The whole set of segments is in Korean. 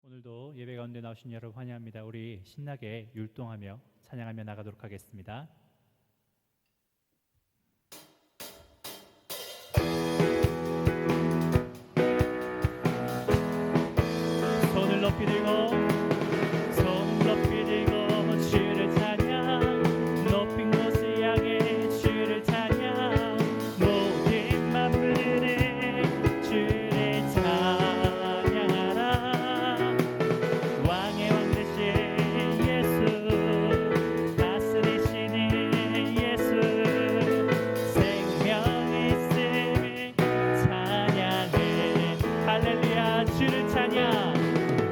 오늘도 예배 가운데 나오신 여러분 환영합니다. 우리 신나게 율동하며 찬양하며 나가도록 하겠습니다. 손을 높이 들고 주를 찬양, 높은 곳을 향해 주를 찬양, 모든 만물에 주를 찬양하라. 왕의 왕 되신 예수, 다스리시는 예수, 생명이 있음을 찬양해. 할렐루야. 주를 찬양,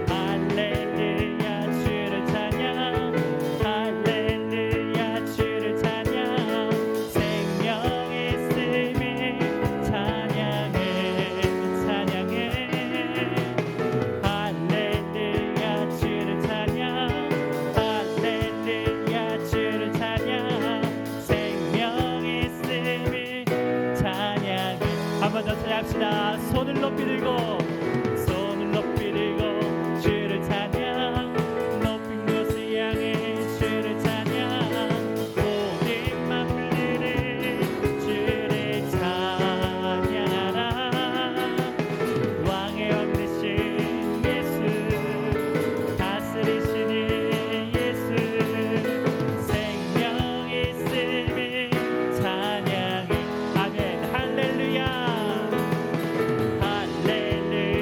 할렐루야. 주를 찬양, 할렐루야. 주를 찬양, 생명이 있음을 찬양해. 찬양해. 할렐루야. 주를 찬양, 할렐루야. 주를 찬양, 생명이 있음을 찬양해. 한 번 더 찬양합시다. 손을 높이 들고 주를 찬양, 높은 곳을 향해 주를 찬양, 모든 만물들을 주를 찬양하라. 왕의 왕 되신 예수, 다스리시는 예수, 생명이 있음을 찬양해. 아멘. 할렐루야. 할렐루야.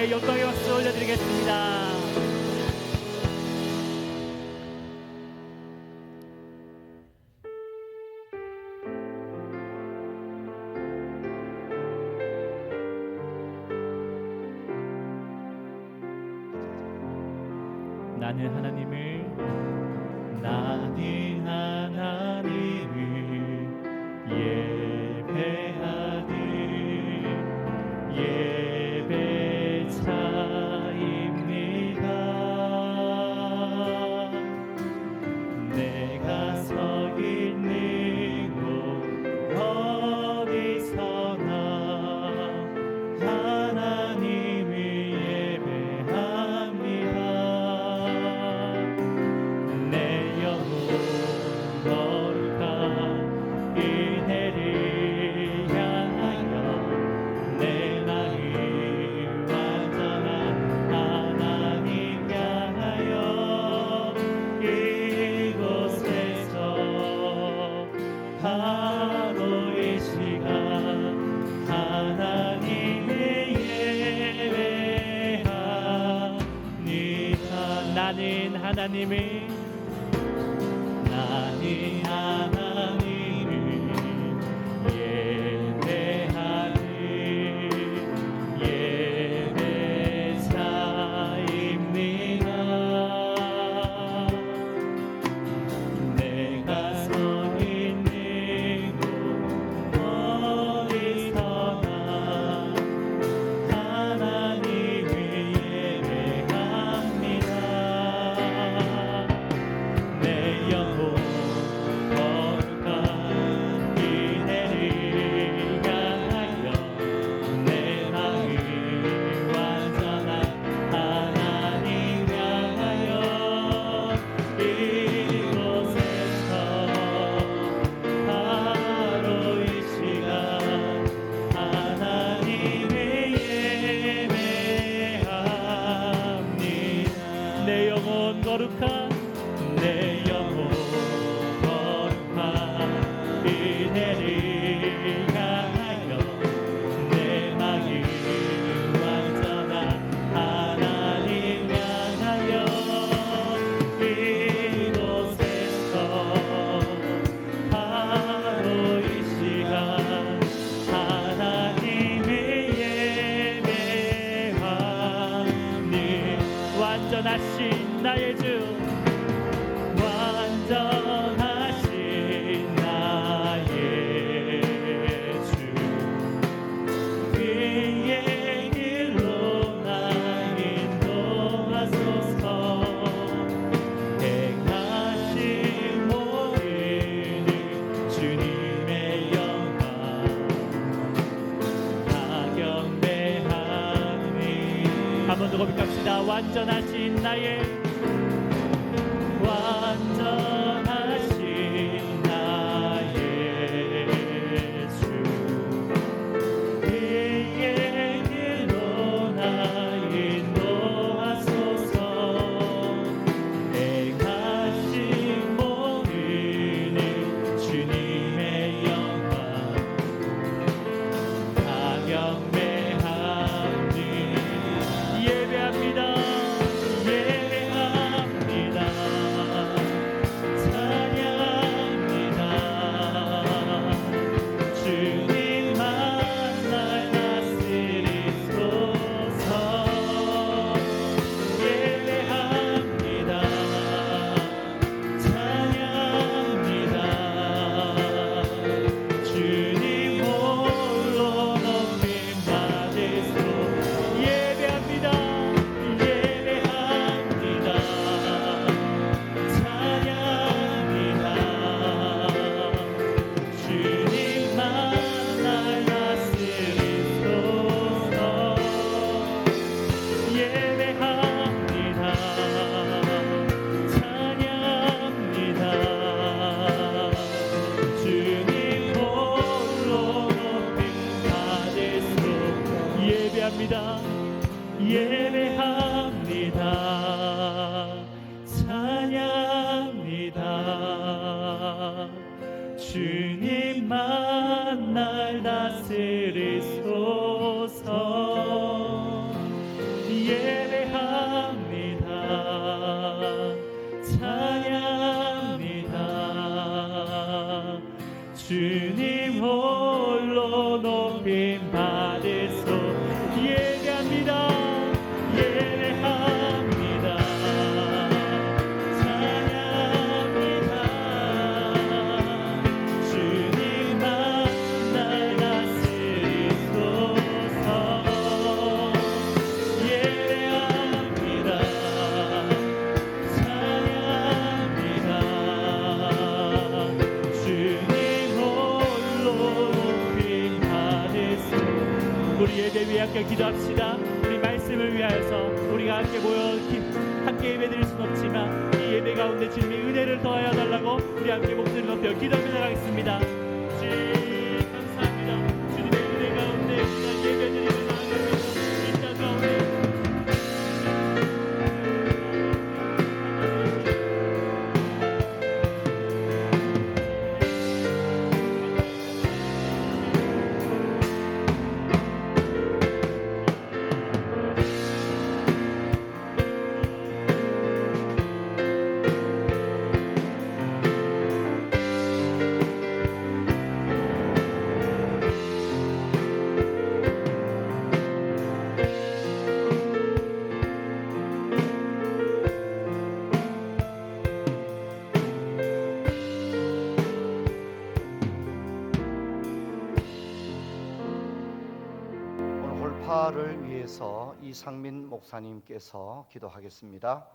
주님께 영광의 박수 올려드리겠습니다. 나는 하나님을 예배하니 예배차입니다. 내가 서 있는 곳 어디서나 하나님을 예배합니다. 내 영혼 거룩한 은혜를 향하여 내 마음 완전한 하나님 향하여 이곳에서 바로 이 시간 하나님을 예배합니다. 나는 하나님을 예배하는 예배자입니다. 내가 서 있는 곳 어디서나 하나님을 예배합니다. 내 영혼 거룩한 은혜를 향하여 내 마음 완전한 하나님 향하여 이곳에서 바로 이 시간 하나님을 예배합니다. 내 영혼 거룩한 내 영혼 거룩한 은혜를 향하여 내 마음 완전한 하나님 향하여 이곳에서 바로 이 시간 하나님을 예배하니 완전하신 나의 주 완전하신 나의 주 그의 길로 나 인도하소서. 행하신 모든 주님의 영광 다 경배하니 한 번 더 고백합시다. 완전하신 나의 주 그의 길로 나 인도하소서. 행하신 모든 주님의 영광 다 경배하니 예배합니다. 예배합니다. 찬양합니다. 주님만 날 다스리소서. 홀로 높임 받으소. 예배합니다. 예배합니다. 찬양합니다. 주님만 날 다스리소서. 예배합니다. 찬양합니다. 주님 홀로 높임 받으소. 우리 예배 위에 함께 기도합시다. 우리 말씀을 위하여서 우리가 함께 모여 함께 예배드릴 수는 없지만 이 예배 가운데 주님의 은혜를 더하여 달라고 우리 함께 목소리를 높여 기도하며 나가겠습니다. 주님 감사합니다. 주님의 은혜 가운데 우리가 예배드리며 나아가면서 이 땅 가운데 홀파를 위해서 이상민 목사님께서 기도하겠습니다.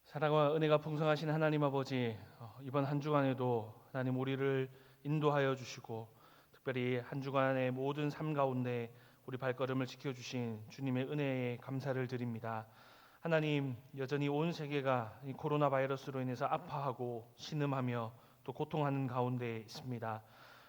사랑과 은혜가 풍성하신 하나님 아버지, 이번 한 주간에도 하나님 우리를 인도하여 주시고 특별히 한 주간의 모든 삶 가운데 우리 발걸음을 지켜주신 주님의 은혜에 감사를 드립니다. 하나님, 여전히 온 세계가 이 코로나 바이러스로 인해서 아파하고 신음하며 또 고통하는 가운데 있습니다.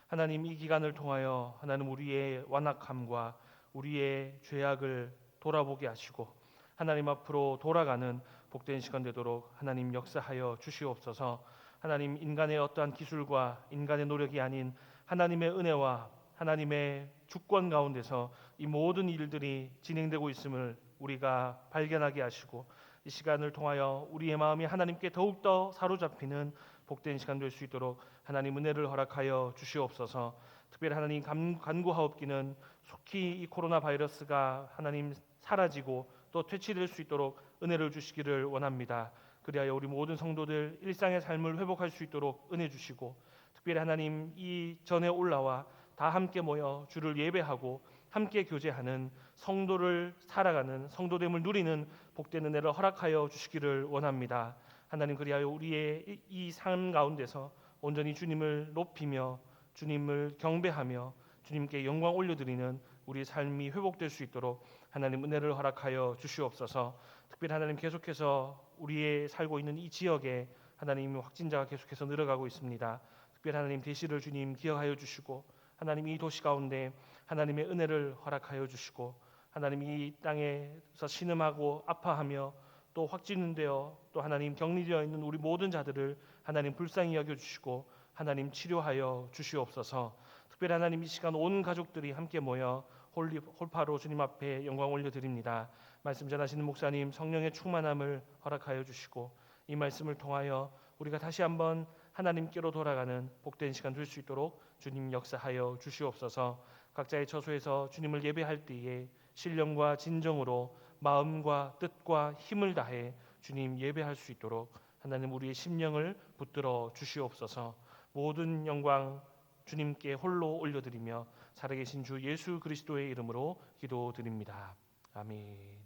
하나님, 이 기간을 통하여 하나님 우리의 완악함과 우리의 죄악을 돌아보게 하시고 하나님 앞으로 돌아가는 복된 시간 되도록 하나님 역사하여 주시옵소서. 하나님, 인간의 어떠한 기술과 인간의 노력이 아닌 하나님의 은혜와 하나님의 주권 가운데서 이 모든 일들이 진행되고 있음을 우리가 발견하게 하시고 이 시간을 통하여 우리의 마음이 하나님께 더욱더 사로잡히는 복된 시간 될 수 있도록 하나님 은혜를 허락하여 주시옵소서. 특별히 하나님 간구하옵기는 속히 이 코로나 바이러스가 하나님 사라지고 또 퇴치될 수 있도록 은혜를 주시기를 원합니다. 그리하여 우리 모든 성도들 일상의 삶을 회복할 수 있도록 은혜 주시고 특별히 하나님 이 전에 올라와 다 함께 모여 주를 예배하고 함께 교제하는 성도를 살아가는 성도됨을 누리는 복된 은혜를 허락하여 주시기를 원합니다. 하나님, 그리하여 우리의 이 삶 가운데서 온전히 주님을 높이며 주님을 경배하며 주님께 영광 올려드리는 우리의 삶이 회복될 수 있도록 하나님 은혜를 허락하여 주시옵소서. 특별히 하나님, 계속해서 우리의 살고 있는 이 지역에 하나님 확진자가 계속해서 늘어가고 있습니다. 특별히 하나님, 대시를 주님 기억하여 주시고 하나님 이 도시 가운데 하나님의 은혜를 허락하여 주시고 하나님 이 땅에서 신음하고 아파하며 또 확진되어 또 하나님 격리되어 있는 우리 모든 자들을 하나님 불쌍히 여겨주시고 하나님 치료하여 주시옵소서. 특별히 하나님 이 시간 온 가족들이 함께 모여 홀파로 주님 앞에 영광 올려드립니다. 말씀 전하시는 목사님 성령의 충만함을 허락하여 주시고 이 말씀을 통하여 우리가 다시 한번 하나님께로 돌아가는 복된 시간 될 수 있도록 주님 역사하여 주시옵소서. 각자의 처소에서 주님을 예배할 때에 신령과 진정으로 마음과 뜻과 힘을 다해 주님 예배할 수 있도록 하나님 우리의 심령을 붙들어 주시옵소서. 모든 영광 주님께 홀로 올려드리며 살아계신 주 예수 그리스도의 이름으로 기도드립니다. 아멘.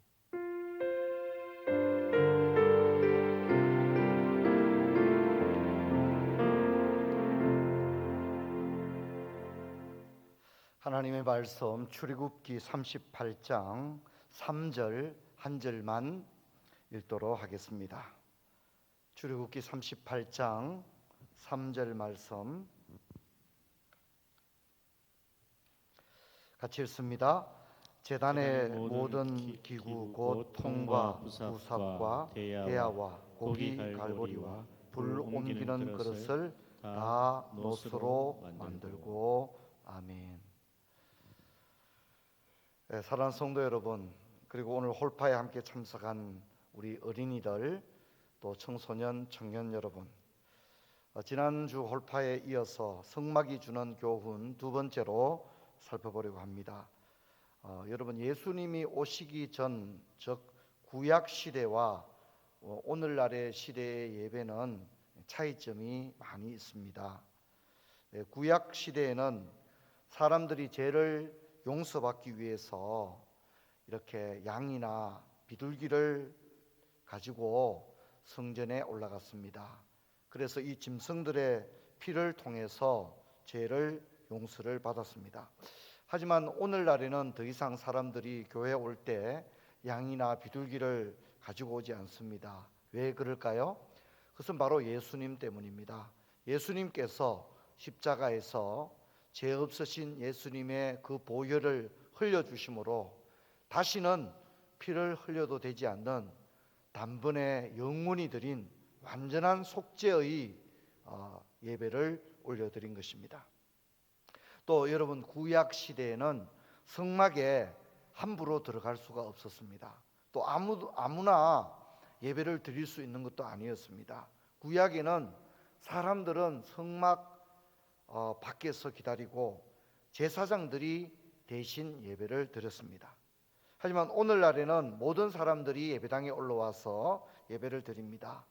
하나님의 말씀 출애굽기 38장 3절 한 절만 읽도록 하겠습니다. 출애굽기 38장 3절 말씀 같이 읽습니다. 제단의 모든 기구 곧 통과 부삽과 대야와 고기 갈고리와 불 옮기는 그릇을 다 노스로 만들고 아멘. 네, 사랑하는 성도 여러분, 그리고 오늘 홀파에 함께 참석한 우리 어린이들, 또 청소년, 청년 여러분, 지난주 홀파에 이어서 성막이 주는 교훈 두 번째로 살펴보려고 합니다. 여러분, 예수님이 오시기 전, 즉 구약 시대와 오늘날의 시대의 예배는 차이점이 많이 있습니다. 구약 시대에는 사람들이 죄를 용서받기 위해서 이렇게 양이나 비둘기를 가지고 성전에 올라갔습니다. 그래서 이 짐승들의 피를 통해서 죄를 용서를 받았습니다. 하지만 오늘날에는 더 이상 사람들이 교회에 올 때 양이나 비둘기를 가지고 오지 않습니다. 왜 그럴까요? 그것은 바로 예수님 때문입니다. 예수님께서 십자가에서 죄 없으신 예수님의 그 보혈을 흘려주심으로 다시는 피를 흘려도 되지 않는 단번에 영원히 드린 완전한 속죄의 예배를 올려드린 것입니다. 또 여러분, 구약 시대에는 성막에 함부로 들어갈 수가 없었습니다. 또 아무나 예배를 드릴 수 있는 것도 아니었습니다. 구약에는 사람들은 성막 밖에서 기다리고 제사장들이 대신 예배를 드렸습니다. 하지만 오늘날에는 모든 사람들이 예배당에 올라와서 예배를 드립니다.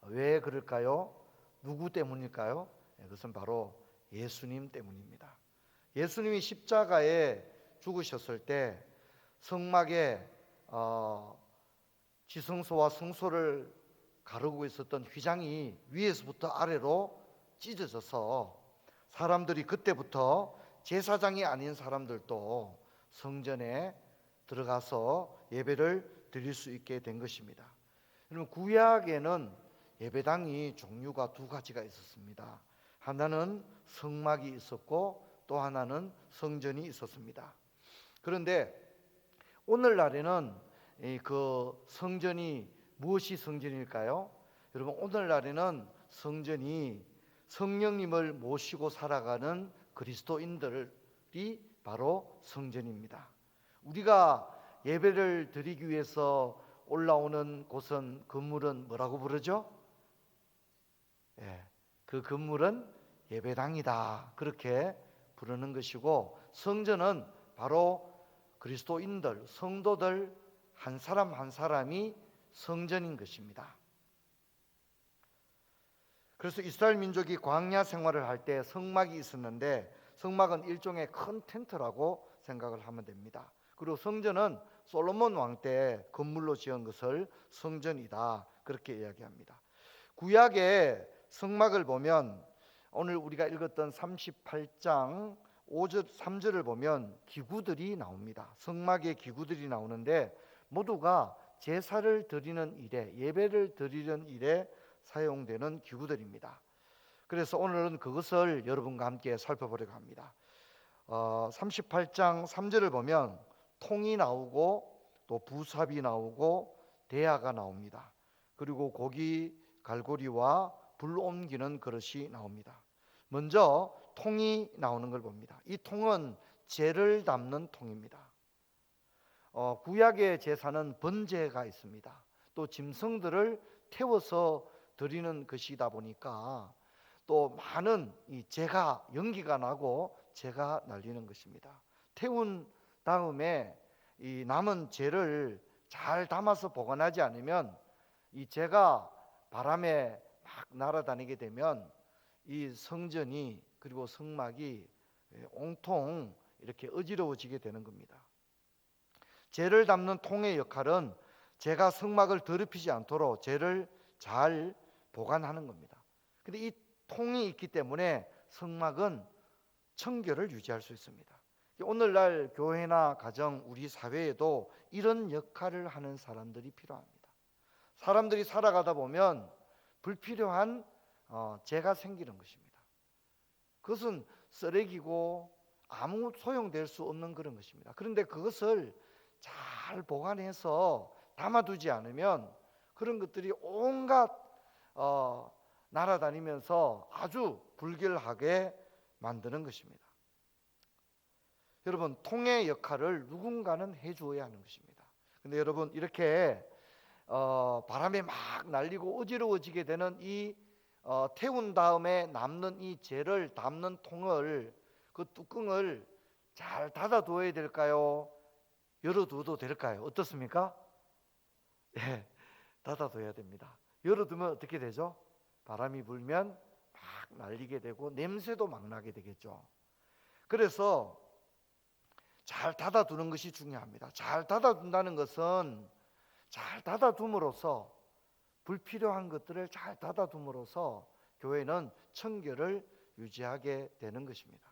왜 그럴까요? 누구 때문일까요? 그것은 바로 예수님 때문입니다. 예수님이 십자가에 죽으셨을 때 성막에 지성소와 성소를 가르고 있었던 휘장이 위에서부터 아래로 찢어져서 사람들이 그때부터 제사장이 아닌 사람들도 성전에 들어가서 예배를 드릴 수 있게 된 것입니다. 여러분, 구약에는 예배당이 종류가 두 가지가 있었습니다. 하나는 성막이 있었고 또 하나는 성전이 있었습니다. 그런데 오늘날에는 그 성전이 무엇이 성전일까요? 여러분, 오늘날에는 성전이 성령님을 모시고 살아가는 그리스도인들이 바로 성전입니다. 우리가 예배를 드리기 위해서 올라오는 곳은, 건물은 뭐라고 부르죠? 그 건물은 예배당이다, 그렇게 부르는 것이고, 성전은 바로 그리스도인들, 성도들 한 사람 한 사람이 성전인 것입니다. 그래서 이스라엘 민족이 광야 생활을 할 때 성막이 있었는데, 성막은 일종의 큰 텐트라고 생각을 하면 됩니다. 그리고 성전은 솔로몬 왕 때 건물로 지은 것을 성전이다, 그렇게 이야기합니다. 구약의 성막을 보면 오늘 우리가 읽었던 38장 5절 3절을 보면 기구들이 나옵니다. 성막의 기구들이 나오는데 모두가 제사를 드리는 일에, 예배를 드리는 일에 사용되는 기구들입니다. 그래서 오늘은 그것을 여러분과 함께 살펴보려고 합니다. 38장 3절을 보면 통이 나오고 또 부삽이 나오고 대야가 나옵니다. 그리고 고기 갈고리와 불 옮기는 그릇이 나옵니다. 먼저 통이 나오는 걸 봅니다. 이 통은 죄를 담는 통입니다. 구약의 제사는 번제가 있습니다. 또 짐승들을 태워서 드리는 것이다 보니까 또 많은 이 재가, 연기가 나고 재가 날리는 것입니다. 태운 다음에 이 남은 재를 잘 담아서 보관하지 않으면 이 재가 바람에 막 날아다니게 되면 이 성전이, 그리고 성막이 온통 이렇게 어지러워지게 되는 겁니다. 재를 담는 통의 역할은 재가 성막을 더럽히지 않도록 재를 잘 보관하는 겁니다. 근데 이 통이 있기 때문에 성막은 청결을 유지할 수 있습니다. 오늘날 교회나 가정, 우리 사회에도 이런 역할을 하는 사람들이 필요합니다. 사람들이 살아가다 보면 불필요한 재가 생기는 것입니다. 그것은 쓰레기고 아무 소용될 수 없는 그런 것입니다. 그런데 그것을 잘 보관해서 담아두지 않으면 그런 것들이 온갖 날아다니면서 아주 불결하게 만드는 것입니다. 여러분, 통의 역할을 누군가는 해주어야 하는 것입니다. 근데 여러분, 이렇게 바람에 막 날리고 어지러워지게 되는 이 태운 다음에 남는 이 재를 담는 통을, 그 뚜껑을 잘 닫아두어야 될까요? 열어둬도 될까요? 어떻습니까? 예, 닫아둬야 됩니다. 열어두면 어떻게 되죠? 바람이 불면 막 날리게 되고 냄새도 막 나게 되겠죠. 그래서 잘 닫아두는 것이 중요합니다. 잘 닫아둔다는 것은 잘 닫아둠으로써, 불필요한 것들을 잘 닫아둠으로써 교회는 청결을 유지하게 되는 것입니다.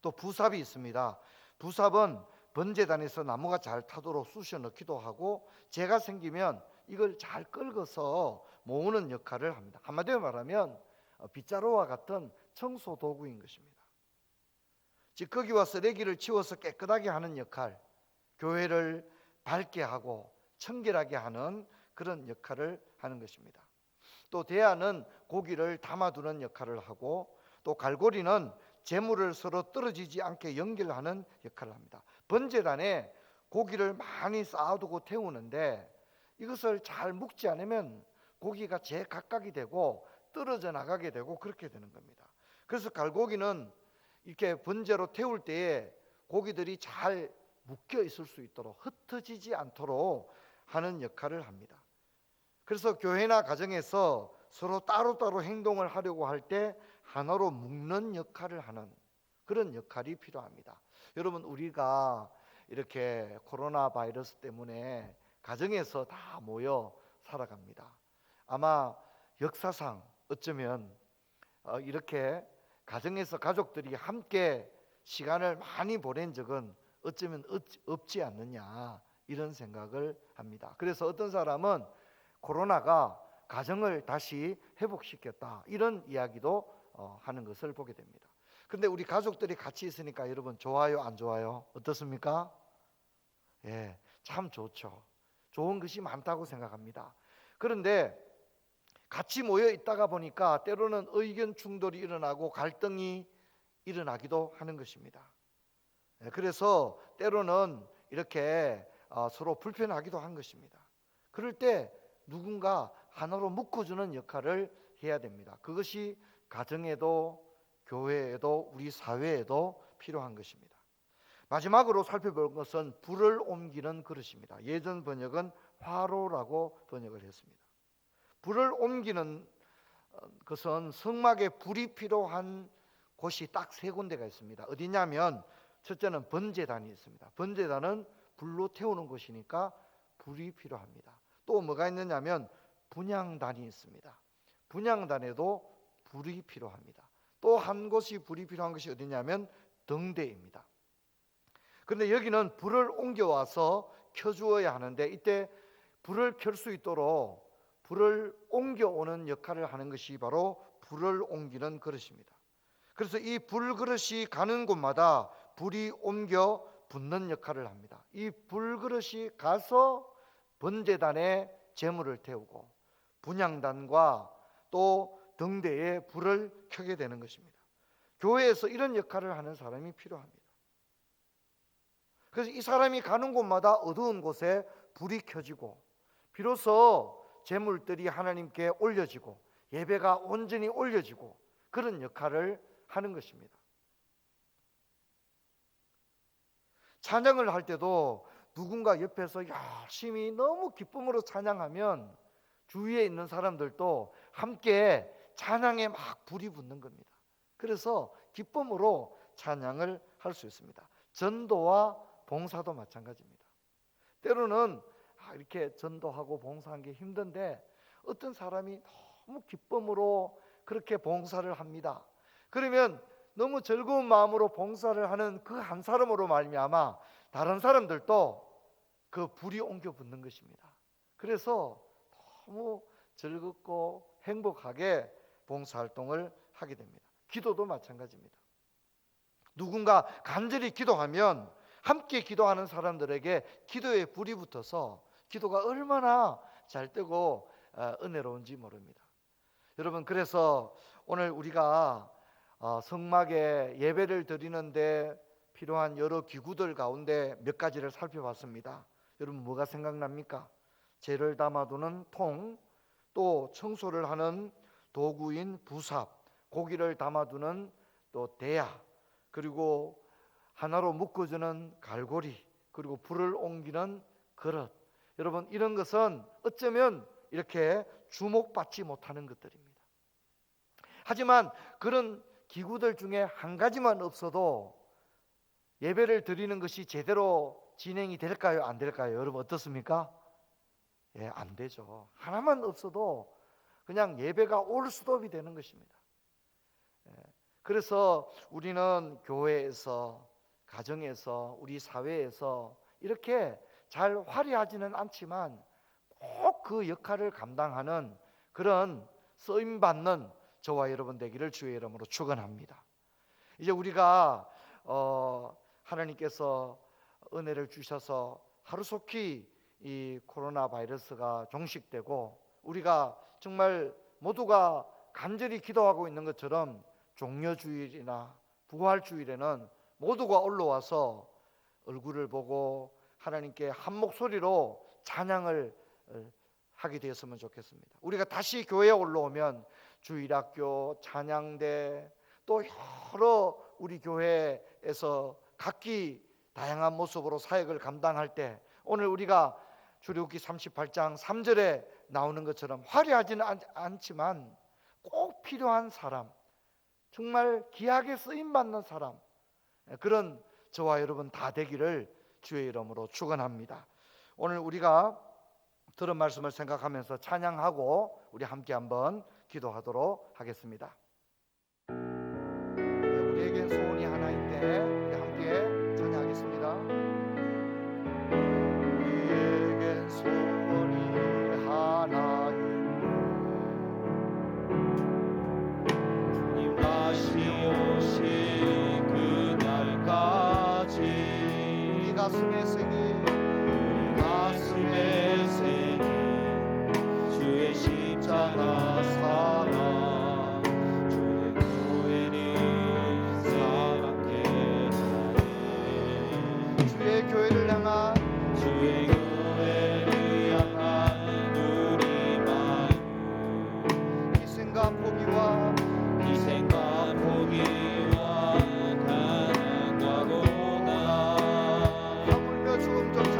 또 부삽이 있습니다. 부삽은 번제단에서 나무가 잘 타도록 쑤셔 넣기도 하고, 재가 생기면 이걸 잘 긁어서 모으는 역할을 합니다. 한마디로 말하면 빗자루와 같은 청소 도구인 것입니다. 찌꺼기와 쓰레기를 치워서 깨끗하게 하는 역할, 교회를 밝게 하고 청결하게 하는 그런 역할을 하는 것입니다. 또 대야는 고기를 담아두는 역할을 하고, 또 갈고리는 재물을 서로 떨어지지 않게 연결하는 역할을 합니다. 번제단에 고기를 많이 쌓아두고 태우는데 이것을 잘 묶지 않으면 고기가 제각각이 되고 떨어져 나가게 되고 그렇게 되는 겁니다. 그래서 갈고기는 이렇게 번제로 태울 때에 고기들이 잘 묶여 있을 수 있도록, 흩어지지 않도록 하는 역할을 합니다. 그래서 교회나 가정에서 서로 따로따로 행동을 하려고 할 때 하나로 묶는 역할을 하는 그런 역할이 필요합니다. 여러분, 우리가 이렇게 코로나 바이러스 때문에 가정에서 다 모여 살아갑니다. 아마 역사상 어쩌면 이렇게 가정에서 가족들이 함께 시간을 많이 보낸 적은 어쩌면 없지 않느냐, 이런 생각을 합니다. 그래서 어떤 사람은 코로나가 가정을 다시 회복시켰다, 이런 이야기도 하는 것을 보게 됩니다. 근데 우리 가족들이 같이 있으니까 여러분 좋아요, 안 좋아요? 어떻습니까? 예, 참 좋죠. 좋은 것이 많다고 생각합니다. 그런데 같이 모여 있다가 보니까 때로는 의견 충돌이 일어나고 갈등이 일어나기도 하는 것입니다. 그래서 때로는 이렇게 서로 불편하기도 한 것입니다. 그럴 때 누군가 하나로 묶어주는 역할을 해야 됩니다. 그것이 가정에도 교회에도 우리 사회에도 필요한 것입니다. 마지막으로 살펴볼 것은 불을 옮기는 그릇입니다. 예전 번역은 화로라고 번역을 했습니다. 불을 옮기는 것은 성막에 불이 필요한 곳이 딱 세 군데가 있습니다. 어디냐면 첫째는 번제단이 있습니다. 번제단은 불로 태우는 곳이니까 불이 필요합니다. 또 뭐가 있느냐면 분향단이 있습니다. 분향단에도 불이 필요합니다. 또 한 곳이 불이 필요한 것이 어디냐면 등대입니다. 그런데 여기는 불을 옮겨와서 켜주어야 하는데, 이때 불을 켤 수 있도록 불을 옮겨오는 역할을 하는 것이 바로 불을 옮기는 그릇입니다. 그래서 이 불그릇이 가는 곳마다 불이 옮겨 붙는 역할을 합니다. 이 불그릇이 가서 번제단에 제물을 태우고 분향단과 또 등대에 불을 켜게 되는 것입니다. 교회에서 이런 역할을 하는 사람이 필요합니다. 그래서 이 사람이 가는 곳마다 어두운 곳에 불이 켜지고 비로소 제물들이 하나님께 올려지고 예배가 온전히 올려지고 그런 역할을 하는 것입니다. 찬양을 할 때도 누군가 옆에서 열심히 너무 기쁨으로 찬양하면 주위에 있는 사람들도 함께 찬양에 막 불이 붙는 겁니다. 그래서 기쁨으로 찬양을 할 수 있습니다. 전도와 봉사도 마찬가지입니다. 때로는 이렇게 전도하고 봉사하는 게 힘든데 어떤 사람이 너무 기쁨으로 그렇게 봉사를 합니다. 그러면 너무 즐거운 마음으로 봉사를 하는 그 한 사람으로 말미암아 다른 사람들도 그 불이 옮겨 붙는 것입니다. 그래서 너무 즐겁고 행복하게 봉사활동을 하게 됩니다. 기도도 마찬가지입니다. 누군가 간절히 기도하면 함께 기도하는 사람들에게 기도에 불이 붙어서 기도가 얼마나 잘 되고 은혜로운지 모릅니다. 여러분, 그래서 오늘 우리가 성막에 예배를 드리는데 필요한 여러 기구들 가운데 몇 가지를 살펴봤습니다. 여러분, 뭐가 생각납니까? 재를 담아두는 통, 또 청소를 하는 도구인 부삽, 고기를 담아두는 또 대야, 그리고 하나로 묶어주는 갈고리, 그리고 불을 옮기는 그릇. 여러분, 이런 것은 어쩌면 이렇게 주목받지 못하는 것들입니다. 하지만 그런 기구들 중에 한 가지만 없어도 예배를 드리는 것이 제대로 진행이 될까요? 안 될까요? 여러분 어떻습니까? 예, 안 되죠. 하나만 없어도 그냥 예배가 올스톱이 되는 것입니다. 예, 그래서 우리는 교회에서, 가정에서, 우리 사회에서 이렇게 잘 화려하지는 않지만 꼭 그 역할을 감당하는 그런 쓰임받는 저와 여러분 되기를 주의 이름으로 축원합니다. 이제 우리가 하나님께서 은혜를 주셔서 하루속히 이 코로나 바이러스가 종식되고 우리가 정말 모두가 간절히 기도하고 있는 것처럼 종려주일이나 부활주일에는 모두가 올라와서 얼굴을 보고 하나님께 한 목소리로 찬양을 하게 되었으면 좋겠습니다. 우리가 다시 교회에 올라오면 주일학교, 찬양대, 또 여러 우리 교회에서 각기 다양한 모습으로 사역을 감당할 때 오늘 우리가 출애굽기 38장 3절에 나오는 것처럼 화려하지는 않지만 꼭 필요한 사람, 정말 귀하게 쓰임받는 사람, 그런 저와 여러분 다 되기를 주의 이름으로 축원합니다. 오늘 우리가 들은 말씀을 생각하면서 찬양하고 우리 함께 한번 기도하도록 하겠습니다. 우리에겐 소원이 하나인데 우리 함께 찬양하겠습니다. 우리에겐 소원이 하나인데 주님 다시 오실 그날까지 우리 가슴에 새긴 주의 십자가 사랑, 주의 교회를 사랑케 하네. 주의 교회를 향한 우리 마음, 희생과 포기와 가난과 고난, 하물며 죽음조차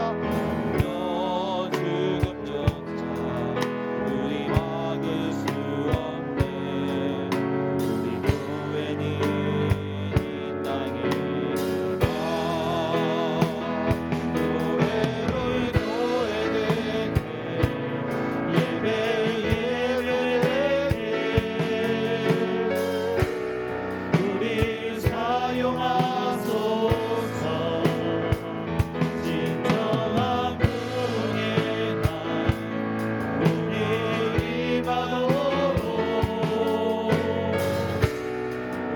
우리 막을 수 없네. 우리 교회는 이 땅에 교회되게 우리 사용하소서. 진정한 부흥의 날 우리 입안으로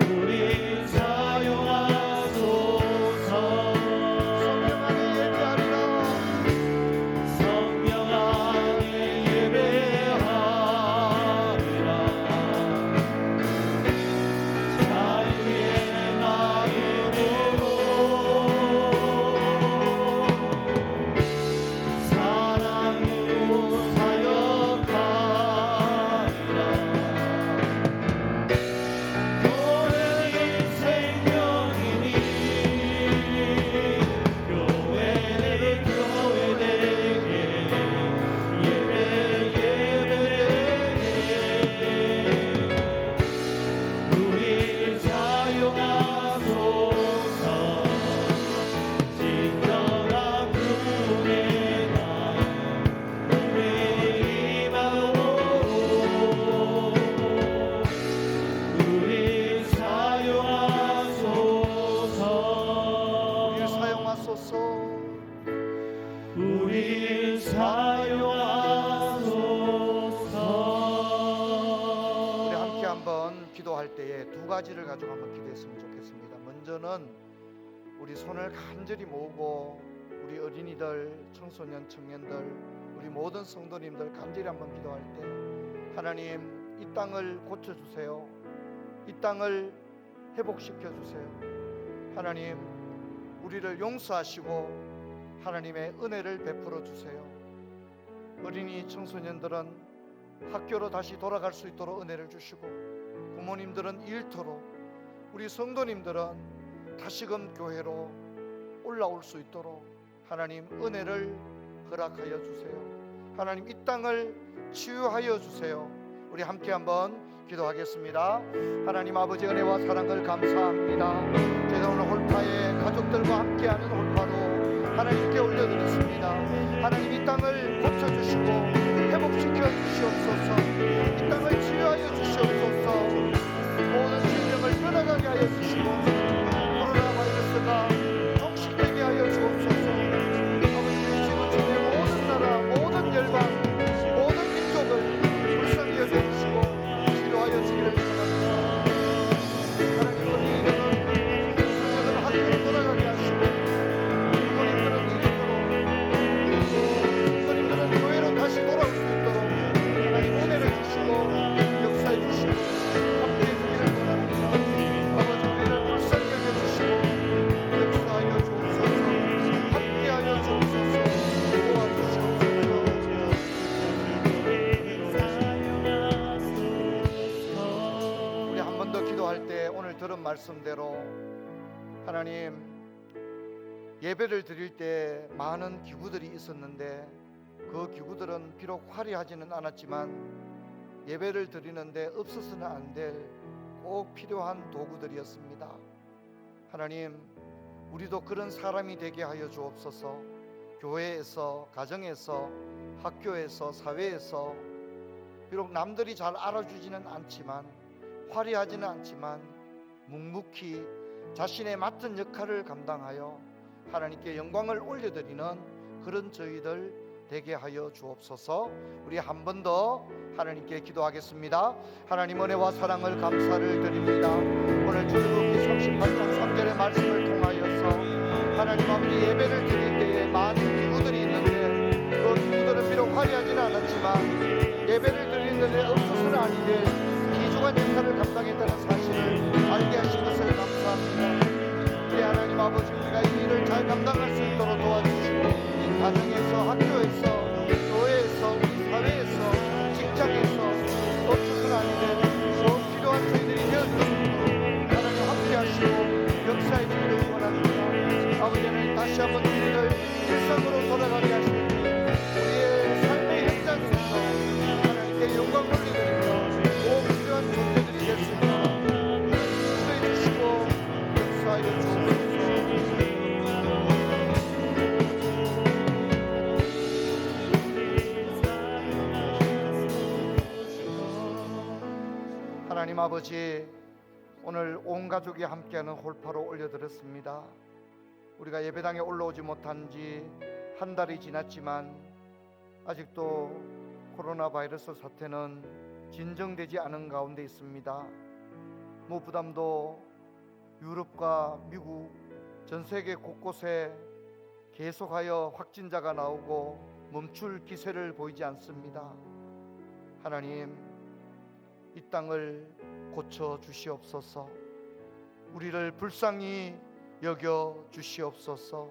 우리 사용하소서. 성령 안에 예배하리라. 자유의 마음으로 사랑으로 사역하리라. 교회는 생명이니 교회를 교회되게 예배되게 우리 사용하소서. 진정한 부흥의 날 우리 입안으로 우리 사용하소서. 우리를 사용하소서. 우리 사용하소서. 우리 함께 한번 기도할 때에 두 가지를 가지고 한번 기도했으면 좋겠습니다. 먼저는 우리 손을 간절히 모으고 우리 어린이들, 청소년, 청년들, 우리 모든 성도님들 간절히 한번 기도할 때 하나님 이 땅을 고쳐주세요. 이 땅을 회복시켜주세요. 하나님 우리를 용서하시고 하나님의 은혜를 베풀어 주세요. 어린이 청소년들은 학교로 다시 돌아갈 수 있도록 은혜를 주시고, 부모님들은 일터로, 우리 성도님들은 다시금 교회로 올라올 수 있도록 하나님 은혜를 허락하여 주세요. 하나님 이 땅을 치유하여 주세요. 우리 함께 한번 기도하겠습니다. 하나님 아버지, 은혜와 사랑을 감사합니다. 제가 오늘 홀파에 가족들과 함께하는 홀파로 하나님께 올려드렸습니다. 하나님 이 땅을 고쳐주시고 회복시켜 주시옵소서. 이 땅을 치유하여 주시옵소서. 모든 질병을 떠나가게 하여 주시고 코로나 바이러스가 종식되게 하여 주옵소서. 아버지, 지구촌의 모든 나라, 모든 열방, 모든 민족을 불쌍히 여겨주시고 치료하여 주기를 바랍니다. 하나님, 어린이들은 청소년들은 학교로 돌아가게 하시고, 부모님들은 일터로, 성도님들은 교회로 다시 돌아올 수 있도록 하나님 은혜를 주시고 역사해 주시고 함께해 주기를 바랍니다. 아버지, 우리를 불쌍히 여겨주시고 역사하여 주옵소서. 함께하여 주옵소서. 도와주시옵소서. 우리 한 번 더 기도할 때 오늘 들은 말씀대로 하나님, 예배를 드릴 때 많은 기구들이 있었는데 그 기구들은 비록 화려하지는 않았지만 예배를 드리는데 없어서는 안 될 꼭 필요한 도구들이었습니다. 하나님, 우리도 그런 사람이 되게 하여 주옵소서. 교회에서, 가정에서, 학교에서, 사회에서 비록 남들이 잘 알아주지는 않지만, 화려하지는 않지만 묵묵히 자신의 맡은 역할을 감당하여 하나님께 영광을 올려드리는 그런 저희들 되게 하여 주옵소서. 우리 한 번 더 하나님께 기도하겠습니다. 하나님, 은혜와 사랑을 감사를 드립니다. 오늘 출애굽기 38장 3절의 말씀을 통하여서 하나님 아버지, 예배를 드릴 때에 많은 기구들이 있는데 그 기구들은 비록 화려하지는 않았지만 예배를 드리는데 없어서는 아니 될 귀중한 역할을 감당했다는 사실을 알게 하신 것을 감사합니다. 우리 하나님 아버지, 우리가 이 일을 잘 감당할 수 있도록 도와주시고 가정에서, 학교에서, 교회에서, 우리 사회에서, 직장에서 어쩌선 아니되 더 필요한 저희들이 되어주시고 하나님 함께 하시고 역사해 주기를 원합니다. 아버지는 다시 한번 우리를 일상으로 돌아가게 하시고 우리의 삶의 현장에서 하나님께 영광 올리드리며 꼭 필요한 존재들이 될 수 있도록 인도해 주시고 역사하여 주옵소서. 하나님 아버지, 오늘 온 가족이 함께하는 홀파로 올려드렸습니다. 우리가 예배당에 올라오지 못한 지 한 달이 지났지만 아직도 코로나 바이러스 사태는 진정되지 않은 가운데 있습니다. 무부담도 유럽과 미국, 전 세계 곳곳에 계속하여 확진자가 나오고 멈출 기세를 보이지 않습니다. 하나님, 이 땅을 고쳐 주시옵소서. 우리를 불쌍히 여겨 주시옵소서.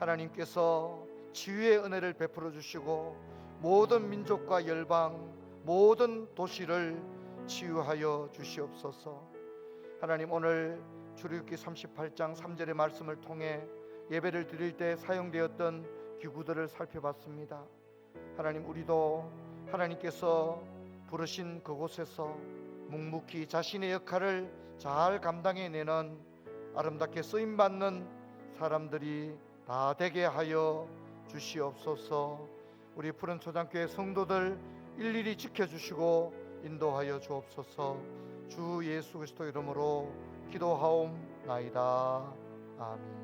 하나님께서 치유의 은혜를 베풀어 주시고 모든 민족과 열방, 모든 도시를 치유하여 주시옵소서. 하나님, 오늘 출애굽기 38장 3절의 말씀을 통해 예배를 드릴 때 사용되었던 기구들을 살펴봤습니다. 하나님, 우리도 하나님께서 부르신 그곳에서 묵묵히 자신의 역할을 잘 감당해내는 아름답게 쓰임받는 사람들이 다 되게 하여 주시옵소서. 우리 푸른 초장교회 성도들 일일이 지켜주시고 인도하여 주옵소서. 주 예수 그리스도 이름으로 기도하옵나이다. 아멘.